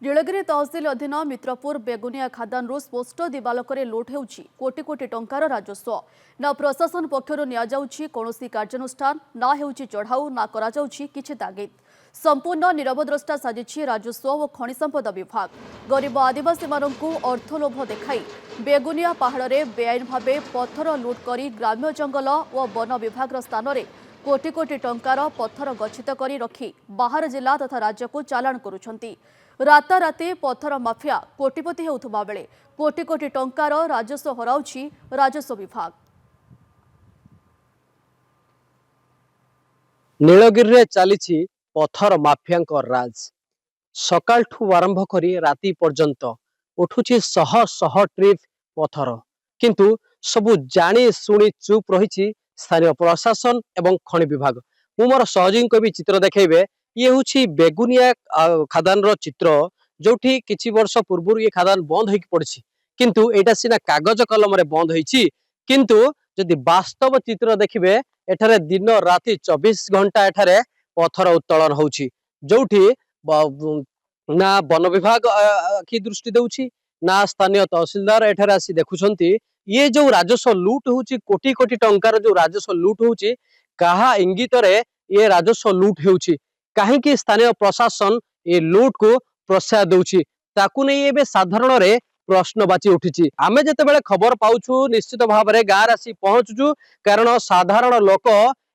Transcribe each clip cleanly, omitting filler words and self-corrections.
नीलगिरी तहसिल अधीन मित्रपुर बेगुनिया खादानरू स्पष्ट दिबालोकरे लुट हेउछि कोटी कोटी टंकार राजस्व ना प्रशासन पक्षरु नियाजाउछि कोनोसी कार्यानुष्ठान ना हेउछि चढ़ाऊ ना कराजाउछि किछि तागिद संपूर्ण निरवद्रष्टा साजिछि राजस्व और खनि संपद विभाग गरीब आदिवासी मानकु अर्थलोभ देखाई बेगुनिया पहाड़े बेआईन भावे पत्थर लुट करी ग्राम्य जंगल और वन विभाग स्थान में कोटी कोटी टंकार पत्थर गच्छित करी रखी बाहर जिला तथा राज्य को चालाण करुछंती राताराति पत्थर माफिया कोटिपति हेउथबा बेले कोटी कोटी टंकार राजस्व हराउछि राजस्व विभाग। नीलगिरी चली पत्थर माफिया राज सकाळठू आरंभ करी राति पर्यंत उठुछि शह शह ट्रिप पत्थर किंतु सबु जानी शुणी चुप रही स्थानीय प्रशासन एवं खनि विभाग। मु मोर सहयोगी को भी चित्र देखेबे ये हूँ बेगुनिया खादान चित्र जो किछि वर्ष पूर्व ये खादान बंद हो पड़ी किंतु एटा सीना कागज कलम बंद होती किंतु जदि वास्तव चित्र देखिए एठारे दिन राति 24 घंटा एठारे पत्थर उत्तोलन होउछि जोठी ना वन विभाग की दृष्टि देउछि ना स्थानीय तहसीलदार एठारे आसी देखुछंती ये जो राजस्व लूट होउछि कोटी कोटी टंकार जो राजस्व लूट होउछि कहा इंगित रे ये राजस्व लूट होउछि कहीं स्थानीय प्रशासन ये लूट को प्रोत्साह दउछि ताकू नहीं एबे साधारण रे प्रश्नवाची उठी आमे जेतेबेले खबर पाउछु निश्चित भाव में गाँव आसी पहुंचुछु कारण साधारण लोक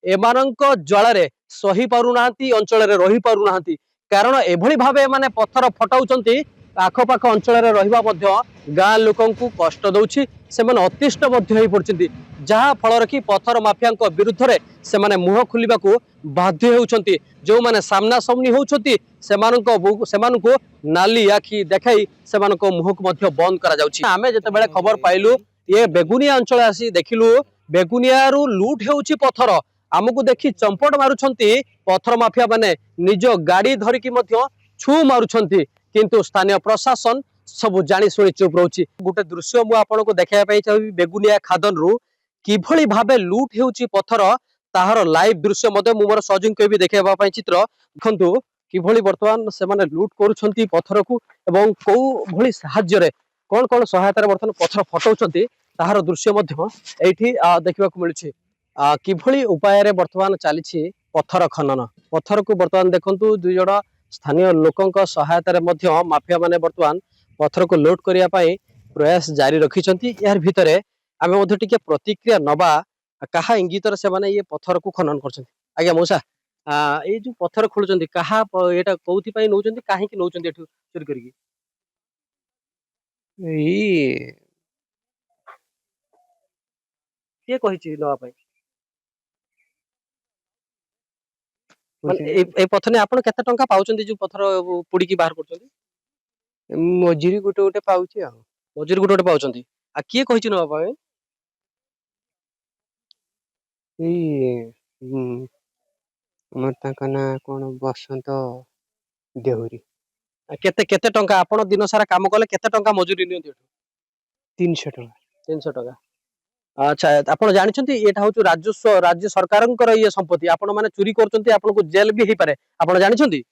एमानंक जଳରେ सही पारुनाहांती अंचल रे रही पारुनाहांती कारण एभली भावे माने पत्थर फटाउचंती आखपाख अंचल रे रहिबा मध्य गाँ लोकंकु कष्ट दउछि सेमाने अतिष्ठ मध्य होई पड़छंती जहा फल कि पत्थर माफिया विरुद्ध रे सेमाने मुह खुलिबा को बाध्य होउछंती जो माने सामना सामनी होउछंती सेमानंको नाली आखि देखाई सेमानंको मुह को मध्य बंद करा जाउछि। आमे जेतेबेले खबर पाइलु ये बेगुनिया अंचल आसी देखिलु बेगुनिया रु लूट हेउछि पत्थर आमको देखि चंपट मारुछंती पत्थर माफिया माने निज गाड़ी धरिकी मध्य छु मारुछंती किंतु स्थानीय प्रशासन सब जानी शुणी चुप रोची। गोटे दृश्य मु आपनको देखाया पाई चाहिए बेगुनिया खादन रु किभली भाबे लूट हेउछि पत्थर ताहार लाइव दृश्य मते मु मोर सहयोगी को भी देखाइबा पाई चित्र देखंतु किभली वर्तमान से माने लूट करूछंती पत्थर को एवं को भली साहाय्य रे कोन कोन सहायता रे वर्तमान पत्थर फटाउछंती ताहार दृश्य मध्य एठी देखिबा को मिलुछि किभली उपाय रे वर्तमान चली पत्थर खनन पत्थर को वर्तमान देखंतु दुई जण स्थानीय लोकंक सहायता रे मध्य माफिया माने वर्तमान पत्थर को लोड करिया पाई प्रयास जारी रखिछंती यार भितरे आमे मध्य टिके प्रतिक्रिया नबा कहा इंगित से माने ये पत्थर को खनन करछंती। आज्ञा मौसा ये जो पत्थर खोलुचंती कहा एटा कोउथि पई नउचंती काहे कि नउचंती एठु चोरी करिकी ई के कहिछि नवा पई माने ए पत्थर ने आपण केते टंका पाउचंती जो पत्थर पुडी की बाहर करछंती मजुरी गोटे गोटे पाउची आ मजूरी गोटे गोटे पाउचंती आ किए कहिछि नवा पई ई ताका ना कोन बसंत देहुरी केते केते टंका आपण दिन सारा काम कले केते टंका मजूरी नियंती एठु 300 टका 300 टका। अच्छा आपण जानिछंती एटा होछु राजस्व राज्य सरकारंकर ये संपत्ति आपण माने चोरी करचंती आपण को जेल भी हे पारे आपण जानिछंती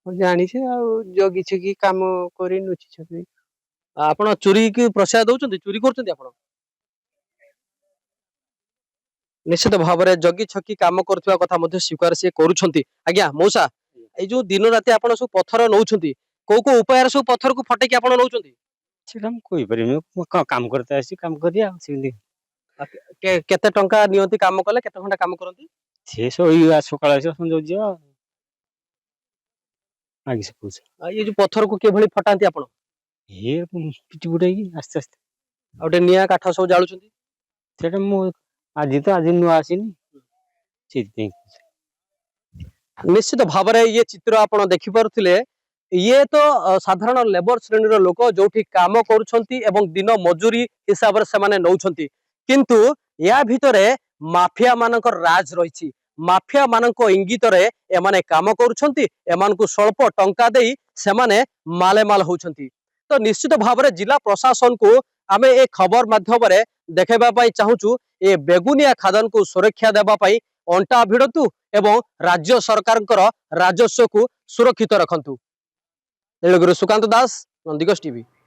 जानी छे आ जगी छकी काम करी नुची छकी आपण चोरी की प्रोत्साहन दउचंती चोरी करचंती आपण निश्चित भाव में जगी छकी काम करथुवा कथा मध्ये स्वीकार से करूछंती। आज्ञा मौसा ए जो दिन राति आपण सब पत्थर नउछंती को उपाय सब पत्थर को फटे के आपण नउछंती हम कोई परिमे काम करते आसी काम करिया सिंदी केते टंका नियंती काम कले केते घंटा काम करंती से सो ई सकाळ से संजो जिया आगे से पूछ ये जो पत्थर को के भली फटांती आपण ये पिटी बुटाई आस्ते आस्ते आउटे निया काठ सब जाळुछंती सेटा मु आज नु आसीनी से निश्चित भाव में ये चित्र आपण देखि पारुथिले ये तो साधारण लेबर श्रेणी लोक जो काम करुछंती एवं दिन मजूरी हिसाब से माने नउछंती किंतु या भितरे माफिया मानकर राज रहिछि माफिया मानक इंगित रे एमाने काम करुछंती एमान को स्वल्प टंका देई सेमाने मालेमाल होउछंती। तो निश्चित भाव में जिला प्रशासन को आमे ए खबर माध्यम रे देखेबा पाई चाहूछु ए बेगुनिया खादान को सुरक्षा देबा पाई अंटा भिड़तु एवं राज्य सरकारଙ୍କର राजस्व को सुरक्षित रखंतु। नीलगिरी सुकांत दास, नंदिगोष टीवी।